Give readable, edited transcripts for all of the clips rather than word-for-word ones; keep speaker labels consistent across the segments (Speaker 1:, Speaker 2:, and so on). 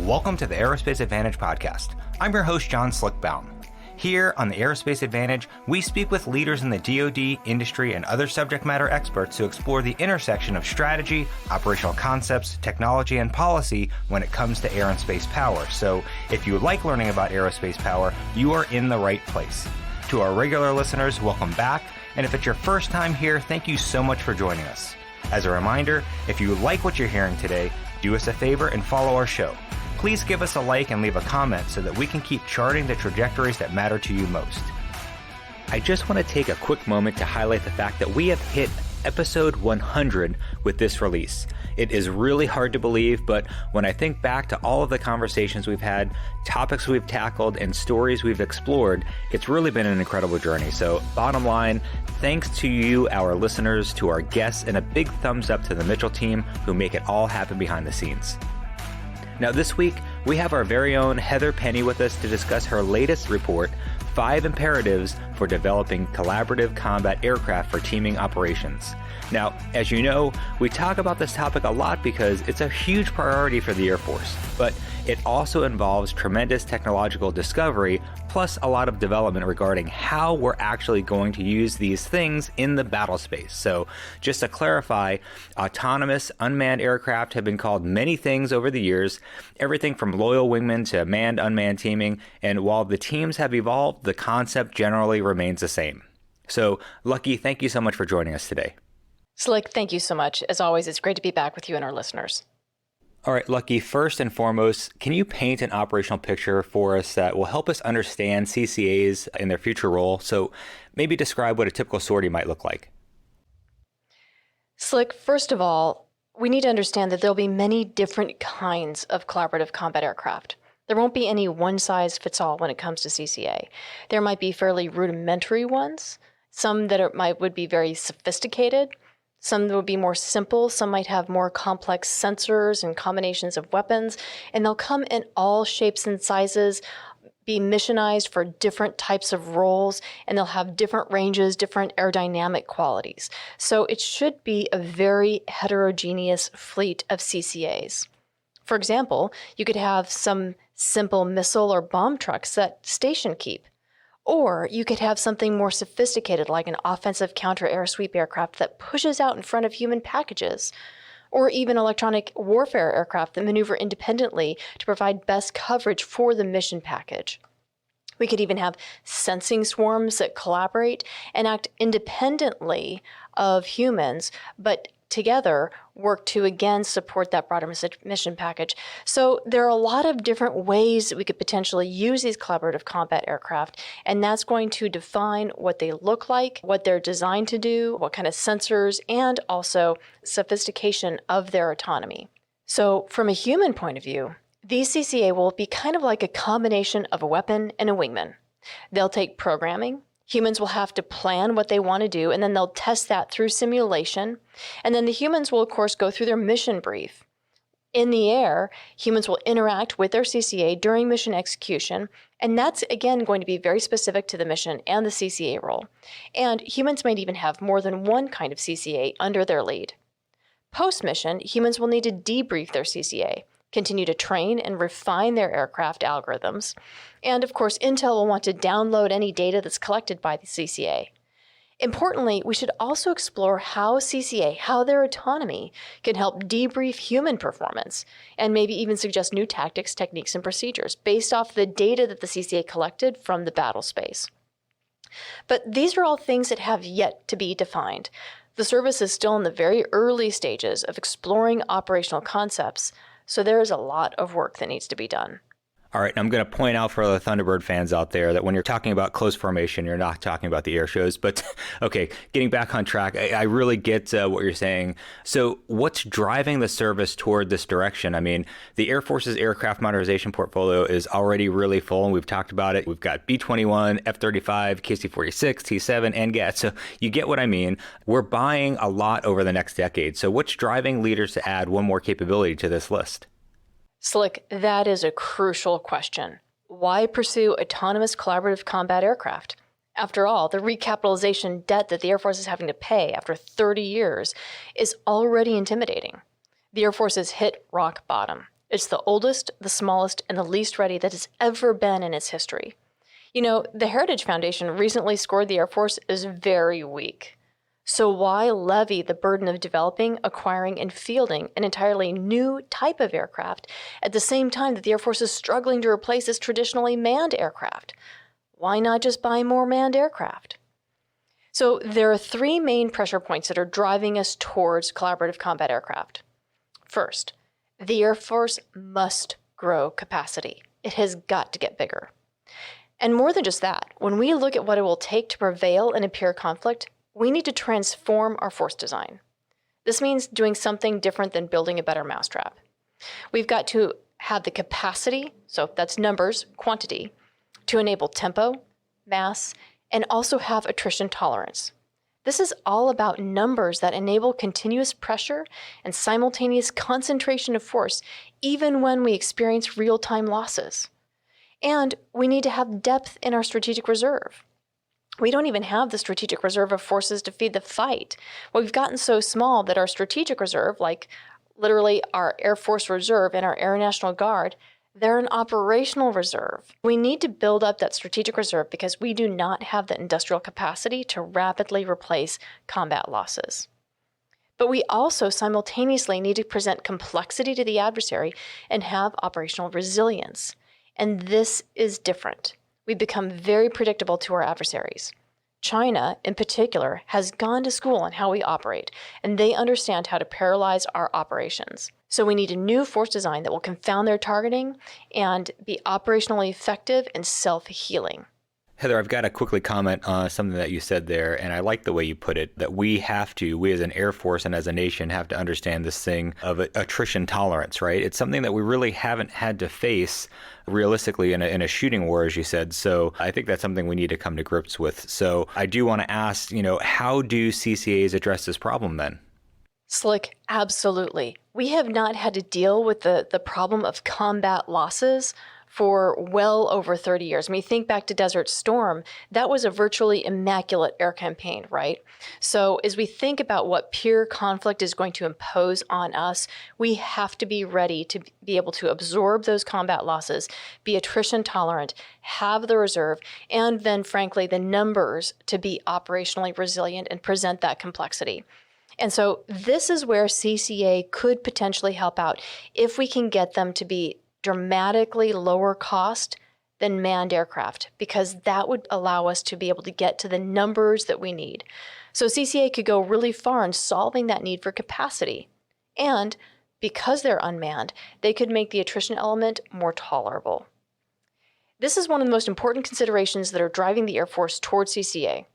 Speaker 1: Welcome to the Aerospace Advantage podcast. I'm your host, John Slick Baum. Here on the Aerospace Advantage, we speak with leaders in the DoD, industry, and other subject matter experts to explore the intersection of strategy, operational concepts, technology, and policy when it comes to air and space power. So if you like learning about aerospace power, you are in the right place. To our regular listeners, welcome back. And if it's your first time here, thank you so much for joining us. As a reminder, if you like what you're hearing today, do us a favor and follow our show. Please give us a like and leave a comment so that we can keep charting the trajectories that matter to you most. I just want to take a quick moment to highlight the fact that we have hit episode 100 with this release. It is really hard to believe, but when I think back to all of the conversations we've had, topics we've tackled, and stories we've explored, it's really been an incredible journey. So bottom line, thanks to you, our listeners, to our guests, and a big thumbs up to the Mitchell team who make it all happen behind the scenes. Now this week, we have our very own Heather Penney with us to discuss her latest report, 5 Imperatives for Developing Collaborative Combat Aircraft for Teaming Operations. Now, as you know, we talk about this topic a lot because it's a huge priority for the Air Force, but it also involves tremendous technological discovery, plus a lot of development regarding how we're actually going to use these things in the battle space. So just to clarify, autonomous unmanned aircraft have been called many things over the years, everything from loyal wingmen to manned-unmanned teaming, and while the teams have evolved, the concept generally remains the same. So, Lucky, thank you so much for joining us today.
Speaker 2: Slick, thank you so much. As always, it's great to be back with you and our listeners.
Speaker 1: All right, Lucky, first and foremost, can you paint an operational picture for us that will help us understand CCAs in their future role? So maybe describe what a typical sortie might look like.
Speaker 2: Slick, first of all, we need to understand that there'll be many different kinds of collaborative combat aircraft. There won't be any one-size-fits-all when it comes to CCA. There might be fairly rudimentary ones, some that would be very sophisticated, some that would be more simple, some might have more complex sensors and combinations of weapons, and they'll come in all shapes and sizes, be missionized for different types of roles, and they'll have different ranges, different aerodynamic qualities. So it should be a very heterogeneous fleet of CCAs. For example, you could have some simple missile or bomb trucks that station keep. Or you could have something more sophisticated like an offensive counter-air sweep aircraft that pushes out in front of human packages. Or even electronic warfare aircraft that maneuver independently to provide best coverage for the mission package. We could even have sensing swarms that collaborate and act independently of humans, but together work to again support that broader mission package. So there are a lot of different ways that we could potentially use these collaborative combat aircraft, and that's going to define what they look like, what they're designed to do, what kind of sensors, and also sophistication of their autonomy. So from a human point of view, these CCA will be kind of like a combination of a weapon and a wingman. They'll take programming. Humans will have to plan what they want to do, and then they'll test that through simulation. And then the humans will, of course, go through their mission brief. In the air, humans will interact with their CCA during mission execution, and that's, again, going to be very specific to the mission and the CCA role. And humans might even have more than one kind of CCA under their lead. Post-mission, humans will need to debrief their CCA, continue to train and refine their aircraft algorithms. And of course, Intel will want to download any data that's collected by the CCA. Importantly, we should also explore how CCA, how their autonomy can help debrief human performance and maybe even suggest new tactics, techniques, and procedures based off the data that the CCA collected from the battle space. But these are all things that have yet to be defined. The service is still in the very early stages of exploring operational concepts, so there is a lot of work that needs to be done.
Speaker 1: All right, I'm going to point out for the Thunderbird fans out there that when you're talking about close formation, you're not talking about the air shows. But okay, getting back on track, I really get what you're saying. So what's driving the service toward this direction? I mean, the Air Force's aircraft modernization portfolio is already really full, and we've talked about it. We've got B-21, F-35, KC-46, T-7, and GAT. So you get what I mean. We're buying a lot over the next decade. So what's driving leaders to add one more capability to this list?
Speaker 2: Slick, that is a crucial question. Why pursue autonomous collaborative combat aircraft? After all, the recapitalization debt that the Air Force is having to pay after 30 years is already intimidating. The Air Force has hit rock bottom. It's the oldest, the smallest, and the least ready that it's ever been in its history. The Heritage Foundation recently scored the Air Force as very weak. So why levy the burden of developing, acquiring, and fielding an entirely new type of aircraft at the same time that the Air Force is struggling to replace its traditionally manned aircraft? Why not just buy more manned aircraft? So there are three main pressure points that are driving us towards collaborative combat aircraft. First, the Air Force must grow capacity. It has got to get bigger. And more than just that, when we look at what it will take to prevail in a peer conflict, we need to transform our force design. This means doing something different than building a better mousetrap. We've got to have the capacity, so that's numbers, quantity, to enable tempo, mass, and also have attrition tolerance. This is all about numbers that enable continuous pressure and simultaneous concentration of force, even when we experience real-time losses. And we need to have depth in our strategic reserve. We don't even have the strategic reserve of forces to feed the fight. We've gotten so small that our strategic reserve, like literally our Air Force Reserve and our Air National Guard, they're an operational reserve. We need to build up that strategic reserve because we do not have the industrial capacity to rapidly replace combat losses. But we also simultaneously need to present complexity to the adversary and have operational resilience. And this is different. We become very predictable to our adversaries. China, in particular, has gone to school on how we operate, and they understand how to paralyze our operations. So we need a new force design that will confound their targeting and be operationally effective and self-healing.
Speaker 1: Heather, I've got to quickly comment on something that you said there, and I like the way you put it, that we as an Air Force and as a nation have to understand this thing of attrition tolerance, right? It's something that we really haven't had to face realistically in a shooting war, as you said. So I think that's something we need to come to grips with. So I do want to ask, how do CCAs address this problem then?
Speaker 2: Slick, absolutely. We have not had to deal with the problem of combat losses for well over 30 years. I mean, think back to Desert Storm. That was a virtually immaculate air campaign, right? So as we think about what peer conflict is going to impose on us, we have to be ready to be able to absorb those combat losses, be attrition tolerant, have the reserve, and then, frankly, the numbers to be operationally resilient and present that complexity. And so this is where CCA could potentially help out if we can get them to be dramatically lower cost than manned aircraft, because that would allow us to be able to get to the numbers that we need. So CCA could go really far in solving that need for capacity. And because they're unmanned, they could make the attrition element more tolerable. This is one of the most important considerations that are driving the Air Force towards CCA.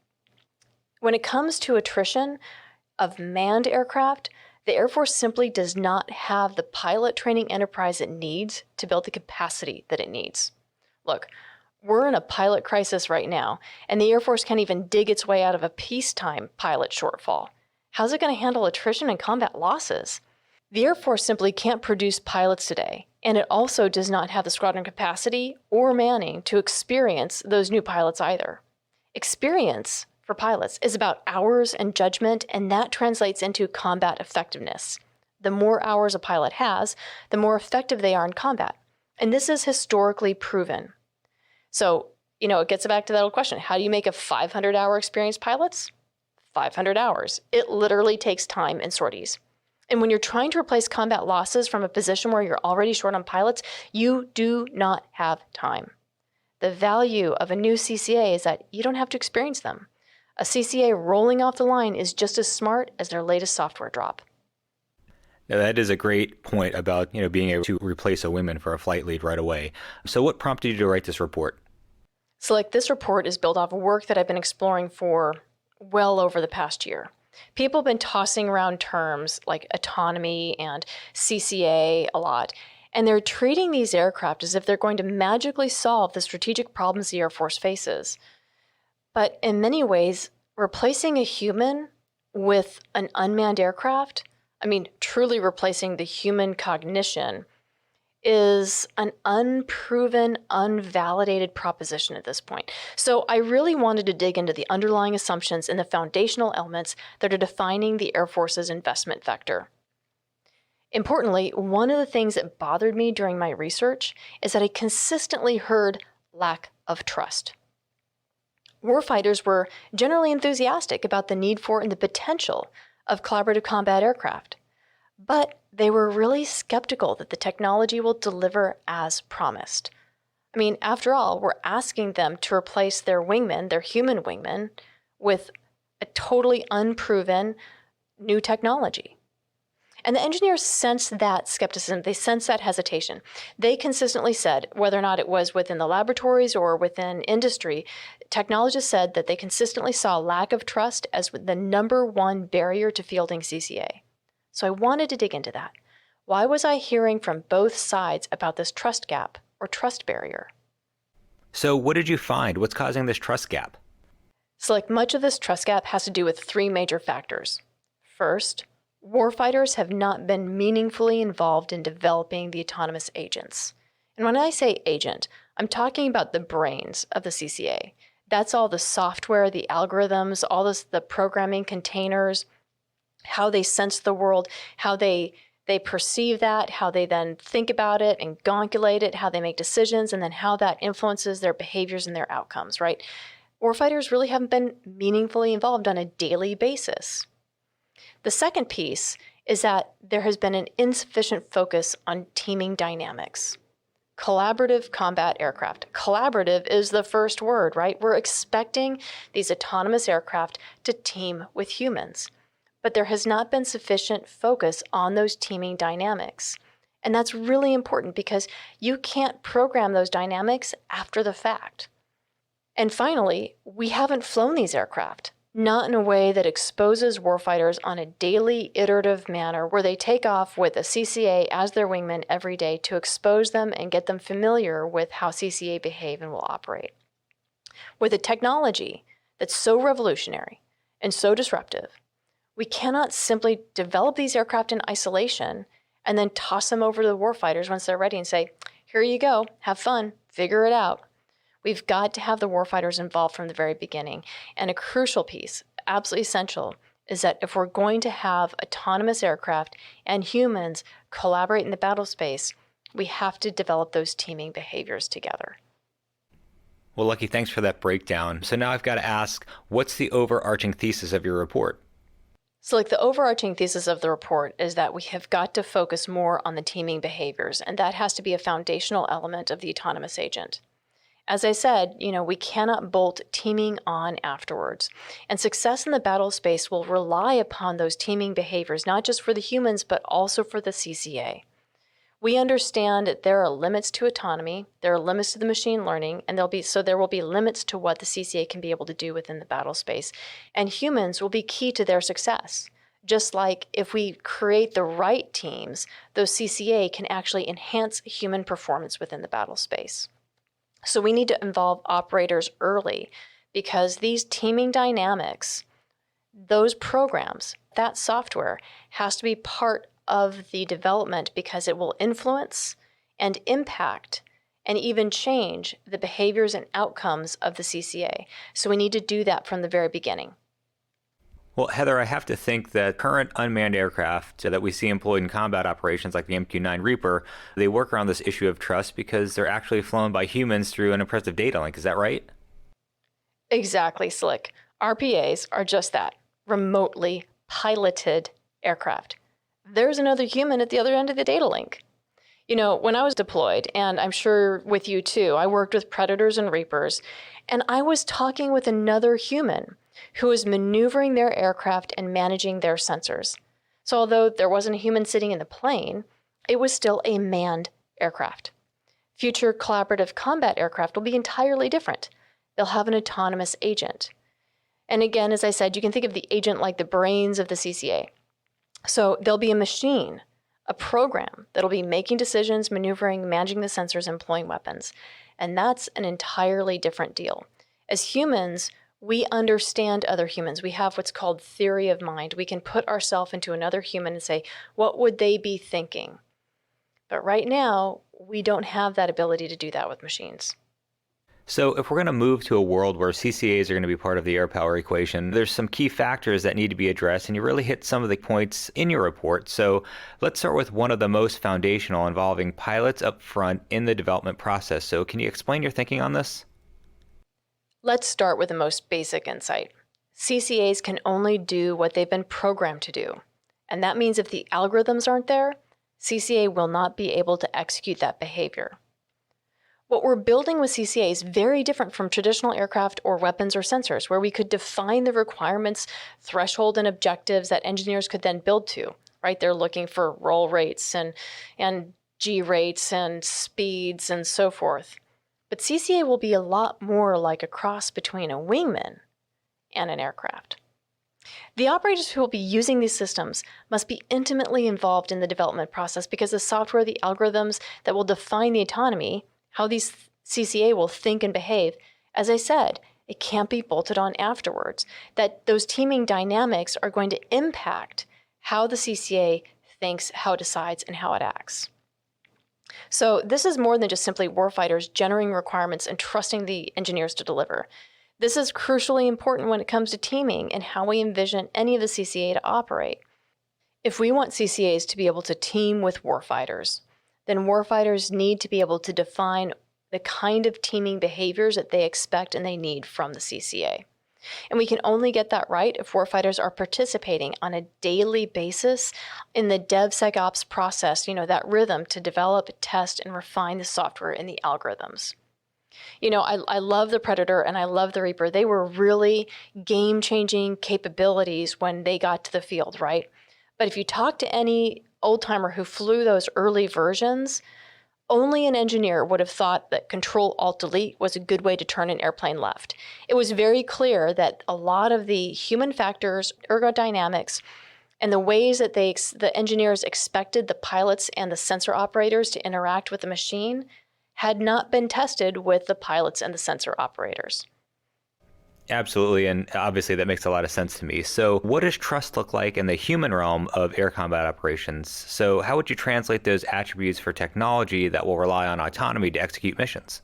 Speaker 2: When it comes to attrition of manned aircraft, the Air Force simply does not have the pilot training enterprise it needs to build the capacity that it needs. Look, we're in a pilot crisis right now, and the Air Force can't even dig its way out of a peacetime pilot shortfall. How's it going to handle attrition and combat losses? The Air Force simply can't produce pilots today, and it also does not have the squadron capacity or manning to experience those new pilots either. Experience for pilots is about hours and judgment, and that translates into combat effectiveness. The more hours a pilot has, the more effective they are in combat. And this is historically proven. So, it gets back to that old question. How do you make a 500-hour experienced pilots? 500 hours. It literally takes time and sorties. And when you're trying to replace combat losses from a position where you're already short on pilots, you do not have time. The value of a new CCA is that you don't have to experience them. A CCA rolling off the line is just as smart as their latest software drop.
Speaker 1: Now, that is a great point about being able to replace a woman for a flight lead right away. So what prompted you to write this report?
Speaker 2: Slick, this report is built off of work that I've been exploring for well over the past year. People have been tossing around terms like autonomy and CCA a lot, and they're treating these aircraft as if they're going to magically solve the strategic problems the Air Force faces. But in many ways, replacing a human with an unmanned aircraft, truly replacing the human cognition, is an unproven, unvalidated proposition at this point. So I really wanted to dig into the underlying assumptions and the foundational elements that are defining the Air Force's investment vector. Importantly, one of the things that bothered me during my research is that I consistently heard lack of trust. Warfighters were generally enthusiastic about the need for and the potential of collaborative combat aircraft, but they were really skeptical that the technology will deliver as promised. I mean, after all, we're asking them to replace their wingmen, their human wingmen, with a totally unproven new technology. And the engineers sensed that skepticism, they sensed that hesitation. They consistently said, whether or not it was within the laboratories or within industry, technologists said that they consistently saw lack of trust as the number one barrier to fielding CCA. So I wanted to dig into that. Why was I hearing from both sides about this trust gap or trust barrier?
Speaker 1: So what did you find? What's causing this trust gap?
Speaker 2: So like much of this trust gap has to do with three major factors. First, warfighters have not been meaningfully involved in developing the autonomous agents. And when I say agent, I'm talking about the brains of the CCA. That's all the software, the algorithms, all this, the programming containers, how they sense the world, how they perceive that, how they then think about it and calculate it, how they make decisions, and then how that influences their behaviors and their outcomes, right? Warfighters really haven't been meaningfully involved on a daily basis. The second piece is that there has been an insufficient focus on teaming dynamics. Collaborative combat aircraft. Collaborative is the first word, right? We're expecting these autonomous aircraft to team with humans, but there has not been sufficient focus on those teaming dynamics. And that's really important because you can't program those dynamics after the fact. And finally, we haven't flown these aircraft. Not in a way that exposes warfighters on a daily, iterative manner where they take off with a CCA as their wingman every day to expose them and get them familiar with how CCA behave and will operate. With a technology that's so revolutionary and so disruptive, we cannot simply develop these aircraft in isolation and then toss them over to the warfighters once they're ready and say, here you go, have fun, figure it out. We've got to have the warfighters involved from the very beginning. And a crucial piece, absolutely essential, is that if we're going to have autonomous aircraft and humans collaborate in the battle space, we have to develop those teaming behaviors together.
Speaker 1: Well, Lucky, thanks for that breakdown. So now I've got to ask, what's the overarching thesis of your report?
Speaker 2: So like the overarching thesis of the report is that we have got to focus more on the teaming behaviors, and that has to be a foundational element of the autonomous agent. As I said, we cannot bolt teaming on afterwards. And success in the battle space will rely upon those teaming behaviors, not just for the humans, but also for the CCA. We understand that there are limits to autonomy, there are limits to the machine learning, and there will be limits to what the CCA can be able to do within the battle space. And humans will be key to their success. Just like if we create the right teams, those CCA can actually enhance human performance within the battle space. So we need to involve operators early because these teaming dynamics, those programs, that software has to be part of the development because it will influence and impact and even change the behaviors and outcomes of the CCA. So we need to do that from the very beginning.
Speaker 1: Well, Heather, I have to think that current unmanned aircraft that we see employed in combat operations like the MQ-9 Reaper, they work around this issue of trust because they're actually flown by humans through an impressive data link. Is that right? Exactly,
Speaker 2: Slick. RPAs are just that, remotely piloted aircraft. There's another human at the other end of the data link. When I was deployed, and I'm sure with you too, I worked with Predators and Reapers, and I was talking with another human who was maneuvering their aircraft and managing their sensors. So although there wasn't a human sitting in the plane, it was still a manned aircraft. Future collaborative combat aircraft will be entirely different. They'll have an autonomous agent. And again, as I said, you can think of the agent like the brains of the CCA. So there'll be a machine, a program that'll be making decisions, maneuvering, managing the sensors, employing weapons. And that's an entirely different deal. As humans, we understand other humans. We have what's called theory of mind. We can put ourselves into another human and say, what would they be thinking? But right now, we don't have that ability to do that with machines.
Speaker 1: So if we're going to move to a world where CCAs are going to be part of the air power equation, there's some key factors that need to be addressed, and you really hit some of the points in your report. So let's start with one of the most foundational, involving pilots up front in the development process. So can you explain your thinking on this?
Speaker 2: Let's start with the most basic insight. CCAs can only do what they've been programmed to do. And that means if the algorithms aren't there, CCA will not be able to execute that behavior. What we're building with CCA is very different from traditional aircraft or weapons or sensors, where we could define the requirements, threshold, and objectives that engineers could then build to, right? They're looking for roll rates and G rates and speeds and so forth. But CCA will be a lot more like a cross between a wingman and an aircraft. The operators who will be using these systems must be intimately involved in the development process, because the software, the algorithms that will define the autonomy, how these CCA will think and behave, as I said, it can't be bolted on afterwards. That those teaming dynamics are going to impact how the CCA thinks, how it decides, and how it acts. So this is more than just simply warfighters generating requirements and trusting the engineers to deliver. This is crucially important when it comes to teaming and how we envision any of the CCA to operate. If we want CCAs to be able to team with warfighters, then warfighters need to be able to define the kind of teaming behaviors that they expect and they need from the CCA. And we can only get that right if warfighters are participating on a daily basis in the DevSecOps process, that rhythm to develop, test, and refine the software and the algorithms. I love the Predator and I love the Reaper. They were really game-changing capabilities when they got to the field, right? But if you talk to any old-timer who flew those early versions, only an engineer would have thought that Control-Alt-Delete was a good way to turn an airplane left. It was very clear that a lot of the human factors, ergodynamics, and the ways that the engineers expected the pilots and the sensor operators to interact with the machine had not been tested with the pilots and the sensor operators.
Speaker 1: Absolutely, and obviously that makes a lot of sense to me. So what does trust look like in the human realm of air combat operations? So how would you translate those attributes for technology that will rely on autonomy to execute missions?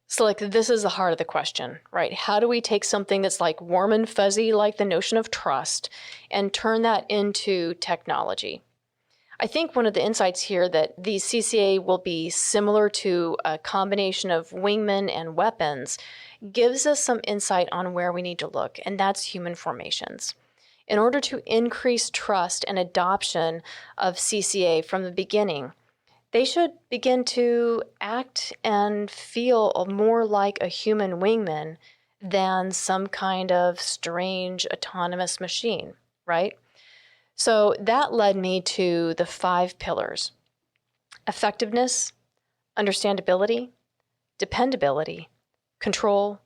Speaker 2: So this is the heart of the question, right? How do we take something that's like warm and fuzzy, like the notion of trust, and turn that into technology? I think one of the insights here that the CCA will be similar to a combination of wingmen and weapons gives us some insight on where we need to look, and that's human formations. In order to increase trust and adoption of CCA from the beginning, they should begin to act and feel more like a human wingman than some kind of strange autonomous machine, right? So that led me to the 5 pillars: effectiveness, understandability, dependability, control,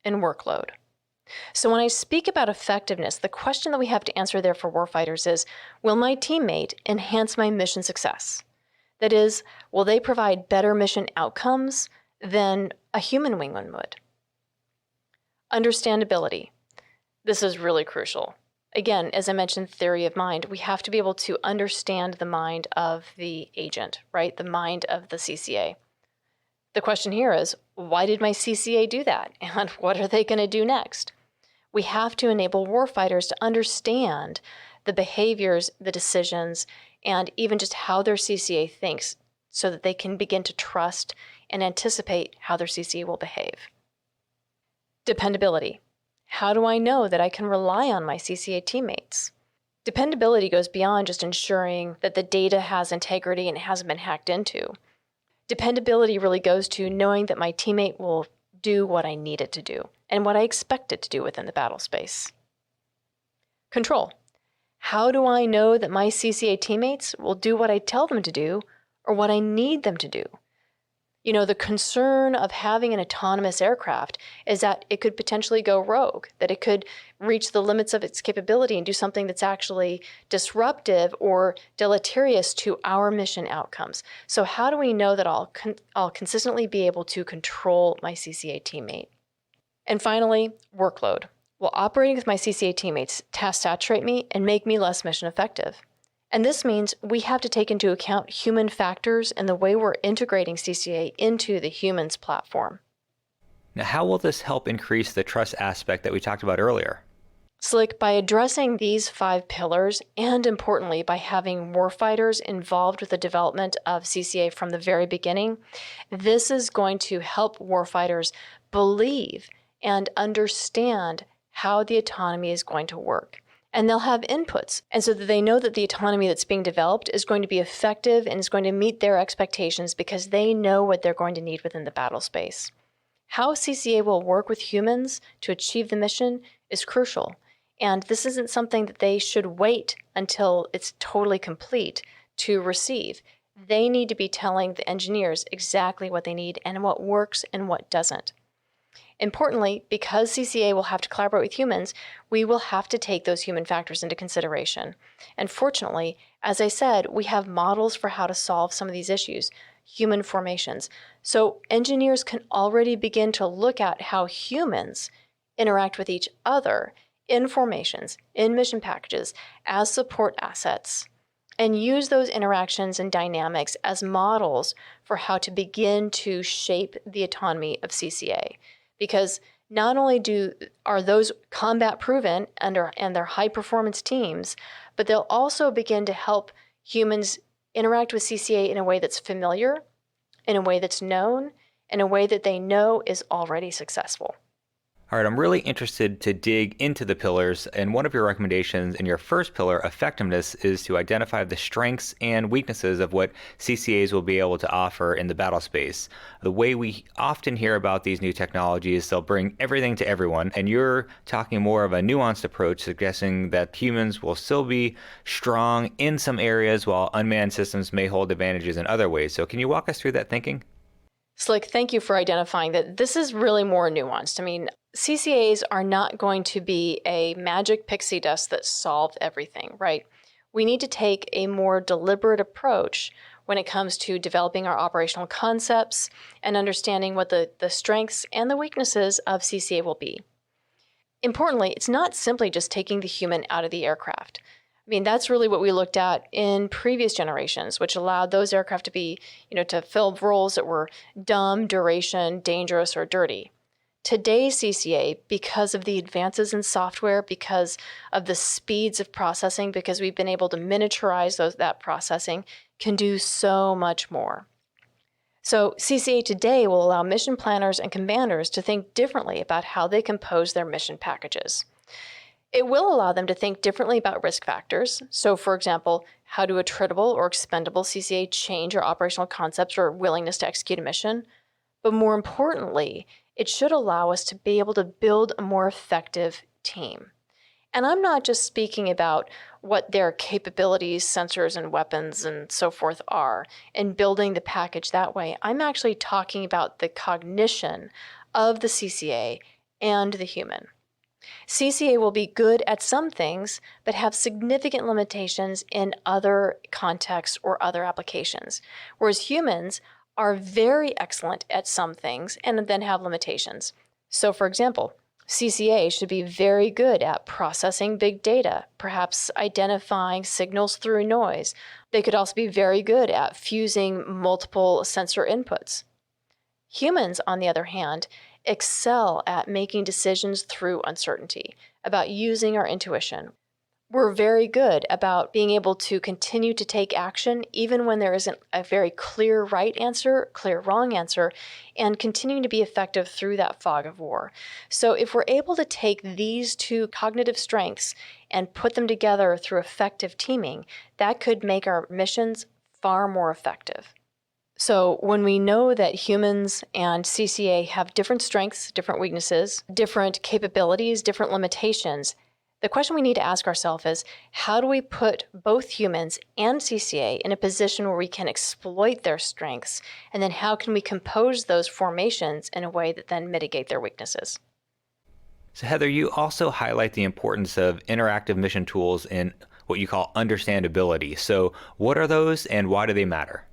Speaker 2: and workload. So when I speak about effectiveness, the question that we have to answer there for warfighters is, will my teammate enhance my mission success? That is, will they provide better mission outcomes than a human wingman would? Understandability. This is really crucial. Again, as I mentioned, theory of mind, we have to be able to understand the mind of the agent, right? The mind of the CCA. The question here is, why did my CCA do that? And what are they going to do next? We have to enable warfighters to understand the behaviors, the decisions, and even just how their CCA thinks so that they can begin to trust and anticipate how their CCA will behave. Dependability. How do I know that I can rely on my CCA teammates? Dependability goes beyond just ensuring that the data has integrity and hasn't been hacked into. Dependability really goes to knowing that my teammate will do what I need it to do and what I expect it to do within the battle space. Control. How do I know that my CCA teammates will do what I tell them to do or what I need them to do? The concern of having an autonomous aircraft is that it could potentially go rogue, that it could reach the limits of its capability and do something that's actually disruptive or deleterious to our mission outcomes. So how do we know that I'll consistently be able to control my CCA teammate? And finally, workload. Will operating with my CCA teammates task saturate me and make me less mission effective? And this means we have to take into account human factors and the way we're integrating CCA into the humans platform.
Speaker 1: Now, how will this help increase the trust aspect that we talked about earlier?
Speaker 2: Slick, by addressing these 5 pillars, and importantly, by having warfighters involved with the development of CCA from the very beginning, this is going to help warfighters believe and understand how the autonomy is going to work. And they'll have inputs, and so that they know that the autonomy that's being developed is going to be effective and is going to meet their expectations because they know what they're going to need within the battle space. How CCA will work with humans to achieve the mission is crucial. And this isn't something that they should wait until it's totally complete to receive. They need to be telling the engineers exactly what they need and what works and what doesn't. Importantly, because CCA will have to collaborate with humans, we will have to take those human factors into consideration. And fortunately, as I said, we have models for how to solve some of these issues, human formations. So engineers can already begin to look at how humans interact with each other in formations, in mission packages, as support assets, and use those interactions and dynamics as models for how to begin to shape the autonomy of CCA. Because not only are those combat proven and they're high performance teams, but they'll also begin to help humans interact with CCA in a way that's familiar, in a way that's known, in a way that they know is already successful.
Speaker 1: All right, I'm really interested to dig into the pillars, and one of your recommendations in your first pillar, effectiveness, is to identify the strengths and weaknesses of what CCAs will be able to offer in the battle space. The way we often hear about these new technologies, they'll bring everything to everyone, and you're talking more of a nuanced approach, suggesting that humans will still be strong in some areas while unmanned systems may hold advantages in other ways. So can you walk us through that thinking?
Speaker 2: Slick, thank you for identifying that this is really more nuanced. I mean, CCAs are not going to be a magic pixie dust that solves everything, right? We need to take a more deliberate approach when it comes to developing our operational concepts and understanding what the strengths and the weaknesses of CCA will be. Importantly, it's not simply just taking the human out of the aircraft. I mean, that's really what we looked at in previous generations, which allowed those aircraft to be, to fill roles that were dumb, duration, dangerous, or dirty. Today's CCA, because of the advances in software, because of the speeds of processing, because we've been able to miniaturize that processing, can do so much more. So CCA today will allow mission planners and commanders to think differently about how they compose their mission packages. It will allow them to think differently about risk factors. So, for example, how do attritable or expendable CCA change our operational concepts or willingness to execute a mission? But more importantly, it should allow us to be able to build a more effective team. And I'm not just speaking about what their capabilities, sensors, and weapons and so forth are, and building the package that way. I'm actually talking about the cognition of the CCA and the human. CCA will be good at some things, but have significant limitations in other contexts or other applications, whereas humans are very excellent at some things and then have limitations. So, for example, CCA should be very good at processing big data, perhaps identifying signals through noise. They could also be very good at fusing multiple sensor inputs. Humans, on the other hand, excel at making decisions through uncertainty, about using our intuition. We're very good about being able to continue to take action even when there isn't a very clear right answer, clear wrong answer, and continuing to be effective through that fog of war. So if we're able to take these two cognitive strengths and put them together through effective teaming, that could make our missions far more effective. So when we know that humans and CCA have different strengths, different weaknesses, different capabilities, different limitations, the question we need to ask ourselves is, how do we put both humans and CCA in a position where we can exploit their strengths? And then how can we compose those formations in a way that then mitigate their weaknesses?
Speaker 1: So Heather, you also highlight the importance of interactive mission tools in what you call understandability. So what are those and why do they matter?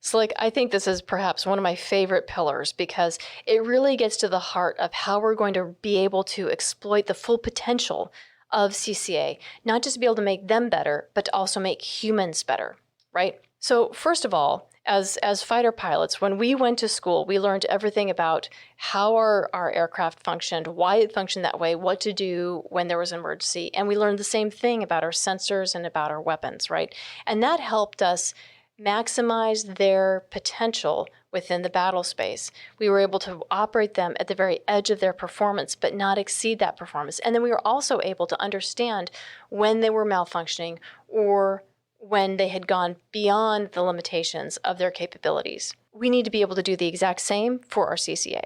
Speaker 2: Slick, I think this is perhaps one of my favorite pillars because it really gets to the heart of how we're going to be able to exploit the full potential of CCA, not just to be able to make them better, but to also make humans better, right? So first of all, As fighter pilots, when we went to school, we learned everything about how our aircraft functioned, why it functioned that way, what to do when there was an emergency. And we learned the same thing about our sensors and about our weapons, right? And that helped us maximize their potential within the battle space. We were able to operate them at the very edge of their performance, but not exceed that performance. And then we were also able to understand when they were malfunctioning or when they had gone beyond the limitations of their capabilities. We need to be able to do the exact same for our CCA.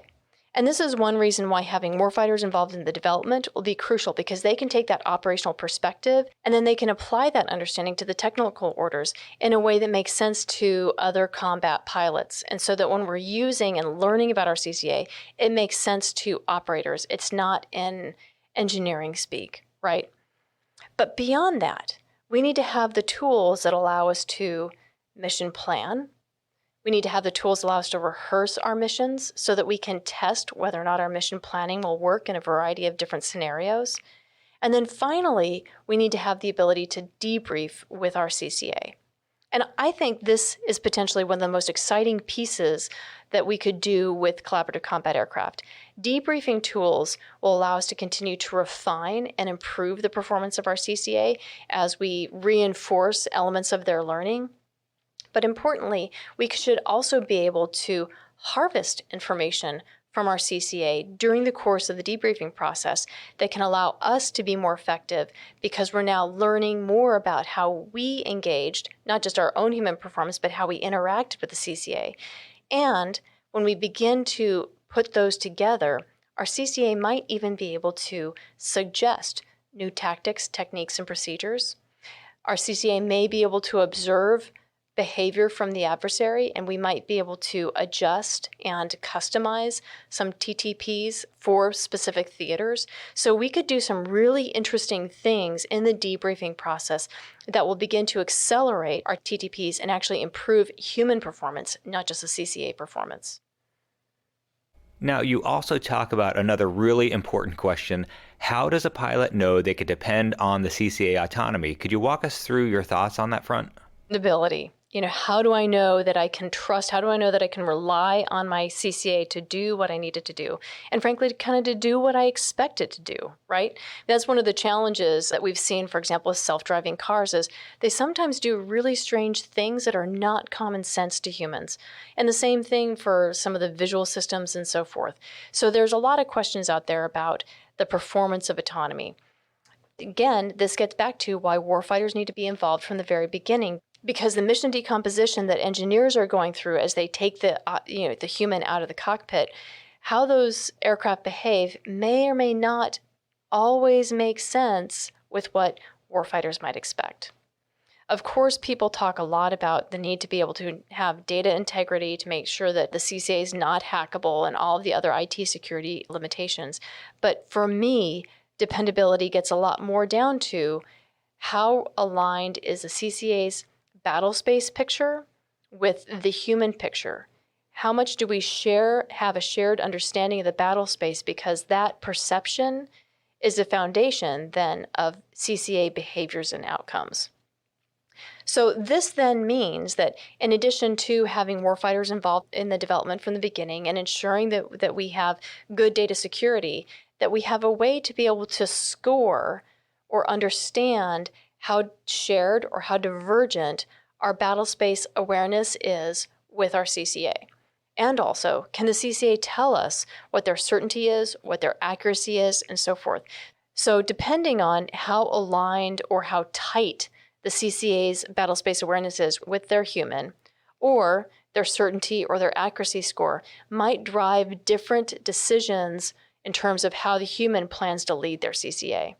Speaker 2: And this is one reason why having warfighters involved in the development will be crucial, because they can take that operational perspective and then they can apply that understanding to the technical orders in a way that makes sense to other combat pilots. And so that when we're using and learning about our CCA, it makes sense to operators. It's not in engineering speak, right? But beyond that, we need to have the tools that allow us to mission plan. We need to have the tools that allow us to rehearse our missions so that we can test whether or not our mission planning will work in a variety of different scenarios. And then finally, we need to have the ability to debrief with our CCA. And I think this is potentially one of the most exciting pieces that we could do with collaborative combat aircraft. Debriefing tools will allow us to continue to refine and improve the performance of our CCA as we reinforce elements of their learning. But importantly, we should also be able to harvest information from our CCA during the course of the debriefing process that can allow us to be more effective, because we're now learning more about how we engaged, not just our own human performance, but how we interacted with the CCA. And when we begin to put those together, our CCA might even be able to suggest new tactics, techniques, and procedures. Our CCA may be able to observe behavior from the adversary, and we might be able to adjust and customize some TTPs for specific theaters. So we could do some really interesting things in the debriefing process that will begin to accelerate our TTPs and actually improve human performance, not just the CCA performance.
Speaker 1: Now, you also talk about another really important question. How does a pilot know they could depend on the CCA autonomy? Could you walk us through your thoughts on that front?
Speaker 2: Ability. How do I know that I can trust? How do I know that I can rely on my CCA to do what I needed to do? And frankly, to do what I expect it to do, right? That's one of the challenges that we've seen, for example, with self-driving cars, is they sometimes do really strange things that are not common sense to humans. And the same thing for some of the visual systems and so forth. So there's a lot of questions out there about the performance of autonomy. Again, this gets back to why warfighters need to be involved from the very beginning, because the mission decomposition that engineers are going through as they take the human out of the cockpit, how those aircraft behave may or may not always make sense with what warfighters might expect. Of course, people talk a lot about the need to be able to have data integrity to make sure that the CCA is not hackable and all of the other IT security limitations. But for me, dependability gets a lot more down to how aligned is the CCA's battle space picture with the human picture. How much do we have a shared understanding of the battle space, because that perception is the foundation then of CCA behaviors and outcomes. So this then means that in addition to having warfighters involved in the development from the beginning and ensuring that we have good data security, that we have a way to be able to score or understand how shared or how divergent our battle space awareness is with our CCA. And also, can the CCA tell us what their certainty is, what their accuracy is, and so forth? So depending on how aligned or how tight the CCA's battle space awareness is with their human, or their certainty or their accuracy score, might drive different decisions in terms of how the human plans to lead their CCA.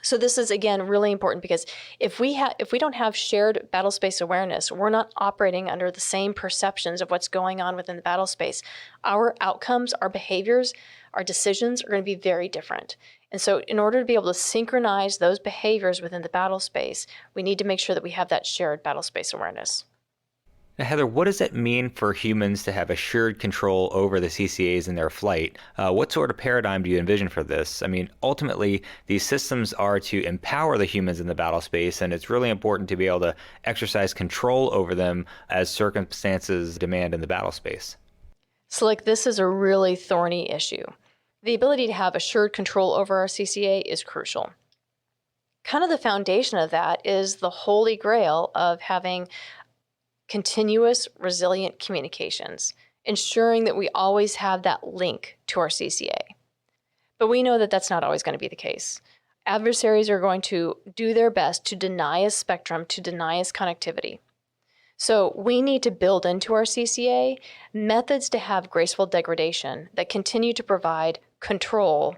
Speaker 2: So this is, again, really important, because if we don't have shared battle space awareness, we're not operating under the same perceptions of what's going on within the battle space. Our outcomes, our behaviors, our decisions are going to be very different. And so in order to be able to synchronize those behaviors within the battle space, we need to make sure that we have that shared battle space awareness.
Speaker 1: Now, Heather, what does it mean for humans to have assured control over the CCAs in their flight? What sort of paradigm do you envision for this? I mean, ultimately, these systems are to empower the humans in the battle space, and it's really important to be able to exercise control over them as circumstances demand in the battle space.
Speaker 2: Slick, this is a really thorny issue. The ability to have assured control over our CCA is crucial. Kind of the foundation of that is the holy grail of having continuous, resilient communications, ensuring that we always have that link to our CCA. But we know that that's not always going to be the case. Adversaries are going to do their best to deny us spectrum, to deny us connectivity. So we need to build into our CCA methods to have graceful degradation that continue to provide control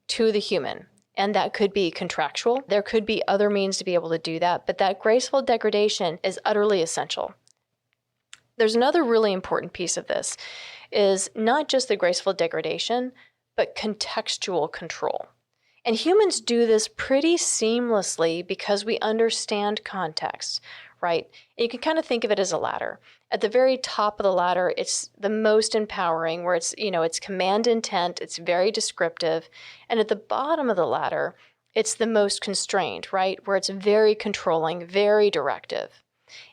Speaker 2: to the human. And that could be contractual. There could be other means to be able to do that, but that graceful degradation is utterly essential. There's another really important piece of this, is not just the graceful degradation, but contextual control. And humans do this pretty seamlessly because we understand context, right? And you can kind of think of it as a ladder. At the very top of the ladder, it's the most empowering, where it's command intent, it's very descriptive. And at the bottom of the ladder, it's the most constrained, right? Where it's very controlling, very directive.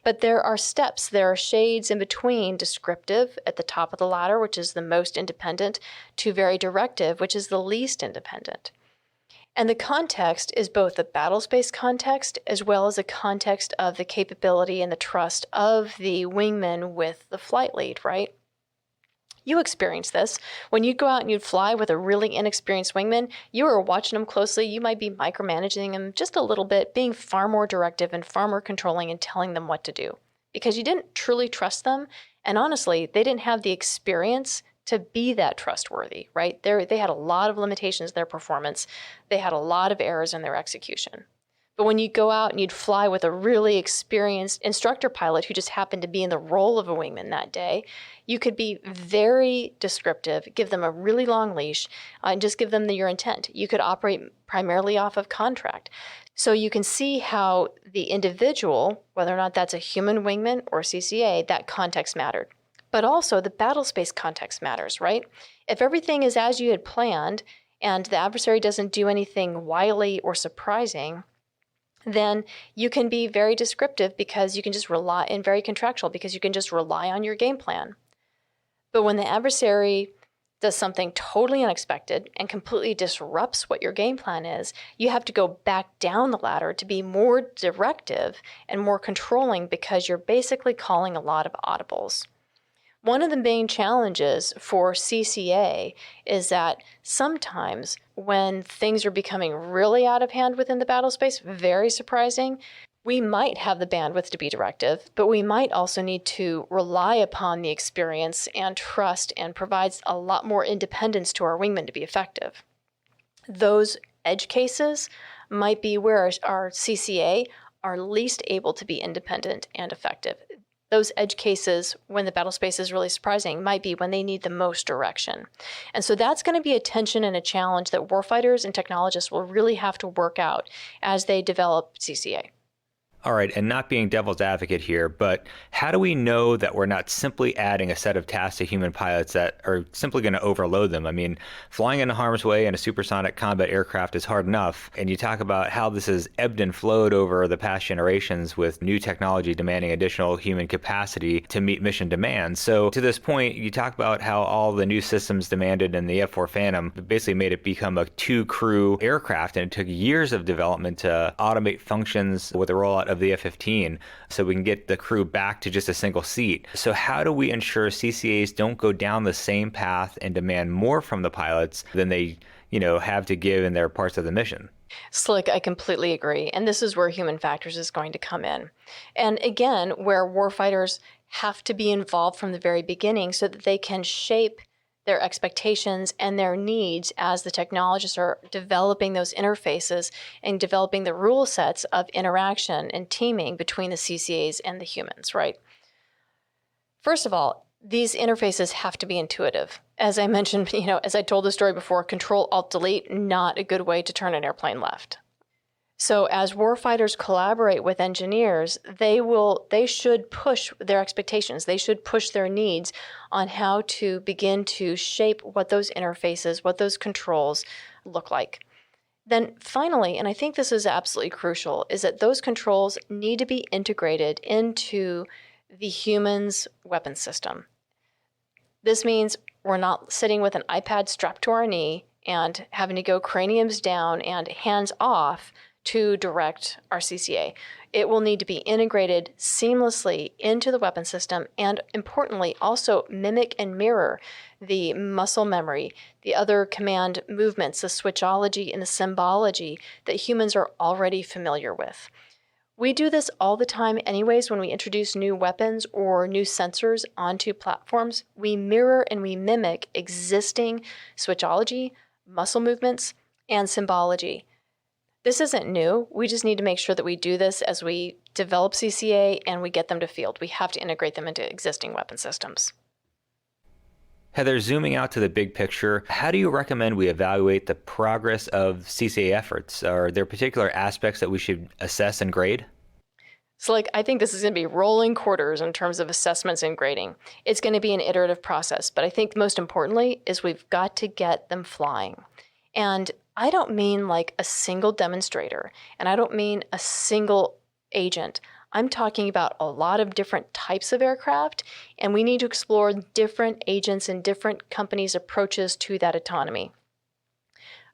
Speaker 2: But there are steps, there are shades in between descriptive at the top of the ladder, which is the most independent, to very directive, which is the least independent. And the context is both the battle space context as well as a context of the capability and the trust of the wingman with the flight lead, right? You experience this. When you'd go out and you'd fly with a really inexperienced wingman, you were watching them closely. You might be micromanaging them just a little bit, being far more directive and far more controlling and telling them what to do because you didn't truly trust them. And honestly, they didn't have the experience to be that trustworthy, right? They had a lot of limitations in their performance. They had a lot of errors in their execution. But when you go out and you'd fly with a really experienced instructor pilot who just happened to be in the role of a wingman that day, you could be very descriptive, give them a really long leash, and just give them your intent. You could operate primarily off of contract. So you can see how the individual, whether or not that's a human wingman or CCA, that context mattered. But also the battle space context matters, right? If everything is as you had planned and the adversary doesn't do anything wily or surprising, then you can be very descriptive because you can just rely, and very contractual because you can just rely on your game plan. But when the adversary does something totally unexpected and completely disrupts what your game plan is, you have to go back down the ladder to be more directive and more controlling because you're basically calling a lot of audibles. One of the main challenges for CCA is that sometimes when things are becoming really out of hand within the battle space, very surprising, we might have the bandwidth to be directive, but we might also need to rely upon the experience and trust and provides a lot more independence to our wingmen to be effective. Those edge cases might be where our CCA are least able to be independent and effective. Those edge cases, when the battle space is really surprising, might be when they need the most direction. And so that's going to be a tension and a challenge that warfighters and technologists will really have to work out as they develop CCA.
Speaker 1: All right, and not being devil's advocate here, but how do we know that we're not simply adding a set of tasks to human pilots that are simply going to overload them? I mean, flying into harm's way in a supersonic combat aircraft is hard enough, and you talk about how this has ebbed and flowed over the past generations with new technology demanding additional human capacity to meet mission demands. So to this point, you talk about how all the new systems demanded in the F-4 Phantom basically made it become a two-crew aircraft, and it took years of development to automate functions with the rollout of the F-15 so we can get the crew back to just a single seat. So how do we ensure CCAs don't go down the same path and demand more from the pilots than they, have to give in their parts of the mission?
Speaker 2: Slick, I completely agree. And this is where human factors is going to come in. And again, where warfighters have to be involved from the very beginning so that they can shape their expectations and their needs as the technologists are developing those interfaces and developing the rule sets of interaction and teaming between the CCAs and the humans, right? First of all, these interfaces have to be intuitive. As I mentioned, as I told the story before, Control-Alt-Delete, not a good way to turn an airplane left. So as warfighters collaborate with engineers, they should push their expectations. They should push their needs on how to begin to shape what those interfaces, what those controls look like. Then finally, and I think this is absolutely crucial, is that those controls need to be integrated into the human's weapon system. This means we're not sitting with an iPad strapped to our knee and having to go craniums down and hands off to direct our CCA. It will need to be integrated seamlessly into the weapon system and, importantly, also mimic and mirror the muscle memory, the other command movements, the switchology and the symbology that humans are already familiar with. We do this all the time anyways when we introduce new weapons or new sensors onto platforms. We mirror and we mimic existing switchology, muscle movements, and symbology. This isn't new. We just need to make sure that we do this as we develop CCA and we get them to field. We have to integrate them into existing weapon systems.
Speaker 1: Heather, zooming out to the big picture, how do you recommend we evaluate the progress of CCA efforts? Are there particular aspects that we should assess and grade?
Speaker 2: So I think this is going to be rolling quarters in terms of assessments and grading. It's going to be an iterative process, but I think most importantly is we've got to get them flying. And I don't mean like a single demonstrator, and I don't mean a single agent. I'm talking about a lot of different types of aircraft, and we need to explore different agents and different companies' approaches to that autonomy.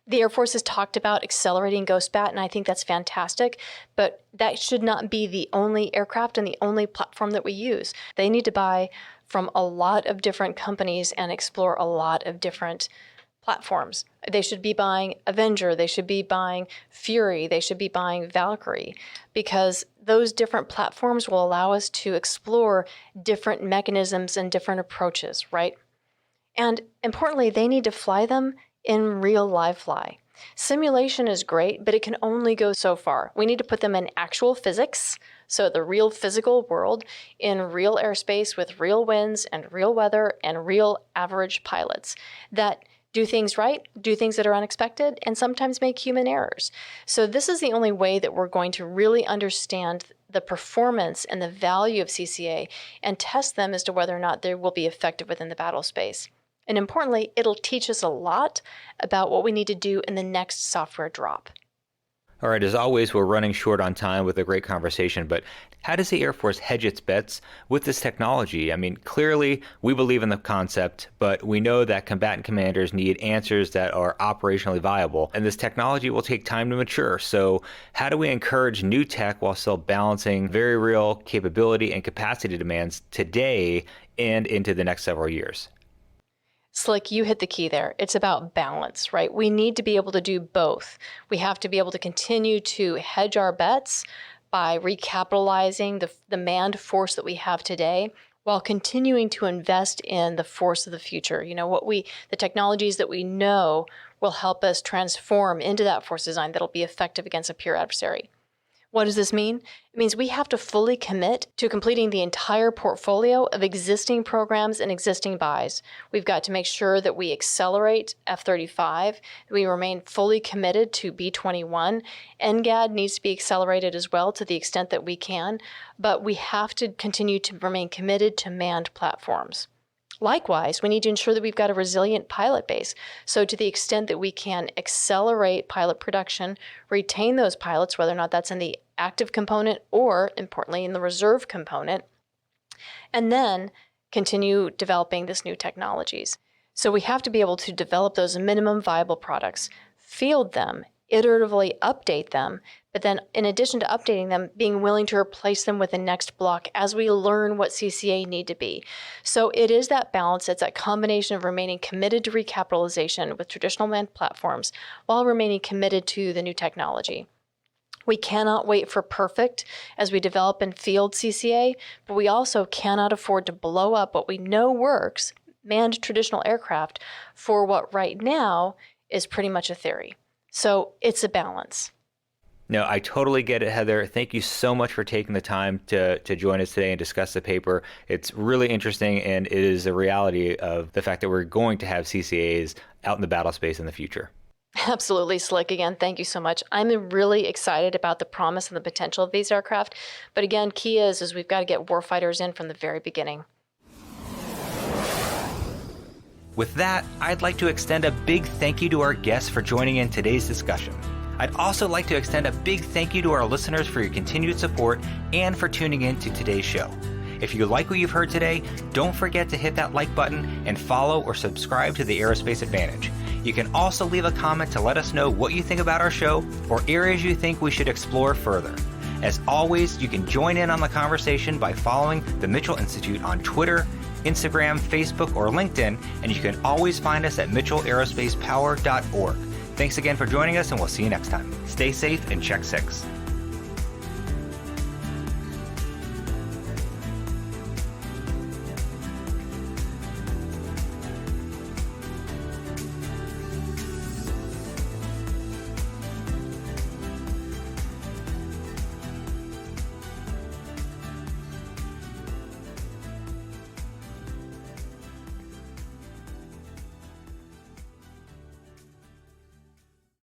Speaker 2: The Air Force has talked about accelerating GhostBat, and I think that's fantastic, but that should not be the only aircraft and the only platform that we use. They need to buy from a lot of different companies and explore a lot of different platforms. They should be buying Avenger, they should be buying Fury, they should be buying Valkyrie, because those different platforms will allow us to explore different mechanisms and different approaches, right? And importantly, they need to fly them in real live fly. Simulation is great, but it can only go so far. We need to put them in actual physics, so the real physical world, in real airspace with real winds and real weather and real average pilots that do things right, do things that are unexpected, and sometimes make human errors. So this is the only way that we're going to really understand the performance and the value of CCA and test them as to whether or not they will be effective within the battle space. And importantly, it'll teach us a lot about what we need to do in the next software drop.
Speaker 1: All right, as always, we're running short on time with a great conversation, but how does the Air Force hedge its bets with this technology? I mean, clearly we believe in the concept, but we know that combatant commanders need answers that are operationally viable, and this technology will take time to mature. So how do we encourage new tech while still balancing very real capability and capacity demands today and into the next several years?
Speaker 2: Slick, you hit the key there. It's about balance, right? We need to be able to do both. We have to be able to continue to hedge our bets by recapitalizing the manned force that we have today while continuing to invest in the force of the future. You know, the technologies that we know will help us transform into that force design that'll be effective against a peer adversary. What does this mean? It means we have to fully commit to completing the entire portfolio of existing programs and existing buys. We've got to make sure that we accelerate F-35, that we remain fully committed to B-21. NGAD needs to be accelerated as well to the extent that we can, but we have to continue to remain committed to manned platforms. Likewise, we need to ensure that we've got a resilient pilot base. So to the extent that we can accelerate pilot production, retain those pilots, whether or not that's in the active component or, importantly, in the reserve component, and then continue developing this new technologies. So we have to be able to develop those minimum viable products, field them, iteratively update them, but then in addition to updating them, being willing to replace them with the next block as we learn what CCA need to be. So it is that balance, it's that combination of remaining committed to recapitalization with traditional manned platforms while remaining committed to the new technology. We cannot wait for perfect as we develop and field CCA, but we also cannot afford to blow up what we know works, manned traditional aircraft, for what right now is pretty much a theory. So it's a balance.
Speaker 1: No, I totally get it, Heather. Thank you so much for taking the time to join us today and discuss the paper. It's really interesting, and it is a reality of the fact that we're going to have CCAs out in the battle space in the future.
Speaker 2: Absolutely, Slick. Again, thank you so much. I'm really excited about the promise and the potential of these aircraft. But again, key is we've got to get warfighters in from the very beginning.
Speaker 1: With that, I'd like to extend a big thank you to our guests for joining in today's discussion. I'd also like to extend a big thank you to our listeners for your continued support and for tuning in to today's show. If you like what you've heard today, don't forget to hit that like button and follow or subscribe to the Aerospace Advantage. You can also leave a comment to let us know what you think about our show or areas you think we should explore further. As always, you can join in on the conversation by following the Mitchell Institute on Twitter, Instagram, Facebook, or LinkedIn, and you can always find us at mitchellaerospacepower.org. Thanks again for joining us, and we'll see you next time. Stay safe and check 6.